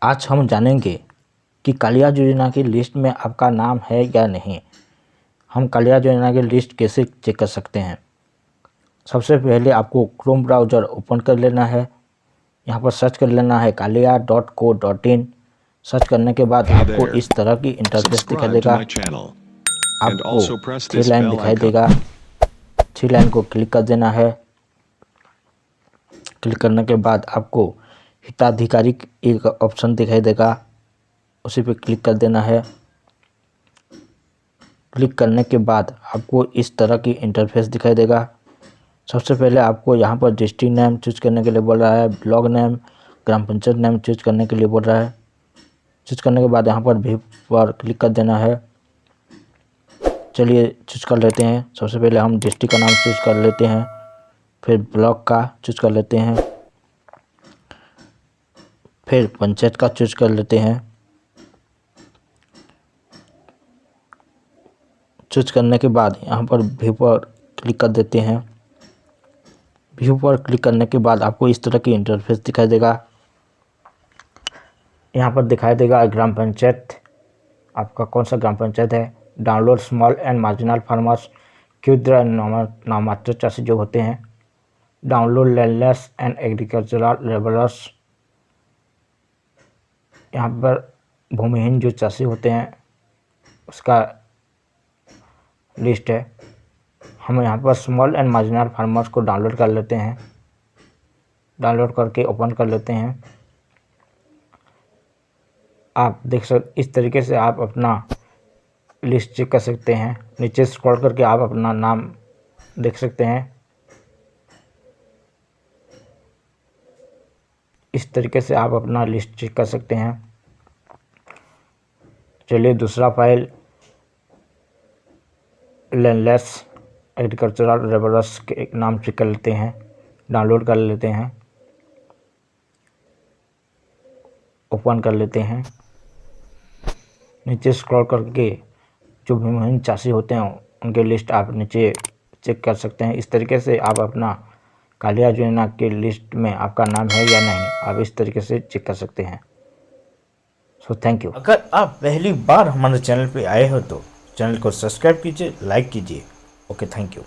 आज हम जानेंगे कि कालिया योजना की लिस्ट में आपका नाम है या नहीं। हम कालिया योजना की लिस्ट कैसे चेक कर सकते हैं। सबसे पहले आपको क्रोम ब्राउज़र ओपन कर लेना है। यहाँ पर सर्च कर लेना है kalia.co.in। सर्च करने के बाद आपको इस तरह की इंटरफेस दिखाई देगा। आपको 3 लाइन दिखाई देगा। 3 लाइन को क्लिक कर देना है। क्लिक करने के बाद आपको हिताधिकारी एक ऑप्शन दिखाई देगा, उसी पे क्लिक कर देना है। क्लिक करने के बाद आपको इस तरह की इंटरफेस दिखाई देगा। सबसे पहले आपको यहाँ पर डिस्ट्रिक्ट नेम चूज करने के लिए बोल रहा है, ब्लॉक नेम, ग्राम पंचायत नेम चूज करने के लिए बोल रहा है। चूज करने के बाद यहाँ पर भी पर क्लिक कर देना है। चलिए चूज कर लेते हैं। सबसे पहले हम डिस्ट्रिक्ट का नाम चूज कर लेते हैं, फिर ब्लॉक का चूज कर लेते हैं, फिर पंचायत का चूज कर लेते हैं। चूज करने के बाद यहाँ पर व्यू पर क्लिक कर देते हैं। व्यू पर क्लिक करने के बाद आपको इस तरह की इंटरफेस दिखाई देगा। यहाँ पर दिखाई देगा ग्राम पंचायत, आपका कौन सा ग्राम पंचायत है। Download small and marginal farmers, क्षुद्र नाममात्र चाषी जो होते हैं। Download landless and agricultural labourers, यहाँ पर भूमिहीन जो चाषी होते हैं उसका लिस्ट है। हम यहाँ पर स्मॉल एंड मार्जिनल फार्मर्स को डाउनलोड कर लेते हैं। डाउनलोड करके ओपन कर लेते हैं। आप देख सकते इस तरीके से आप अपना लिस्ट चेक कर सकते हैं। नीचे स्क्रॉल करके आप अपना नाम देख सकते हैं। इस तरीके से आप अपना लिस्ट चेक कर सकते हैं। चलिए दूसरा फाइल लैंडलेस एग्रीकल्चरल लेबरर्स के नाम चेक कर लेते हैं, डाउनलोड कर लेते हैं, ओपन कर लेते हैं। नीचे स्क्रॉल करके जो भूमिहीन चाषी होते हैं उनके लिस्ट आप नीचे चेक कर सकते हैं। इस तरीके से आप अपना कालिया योजना के लिस्ट में आपका नाम है या नहीं, आप इस तरीके से चेक कर सकते हैं। So thank you. अगर आप पहली बार हमारे चैनल पे आए हो तो चैनल को सब्सक्राइब कीजिए, लाइक कीजिए। Okay, thank you.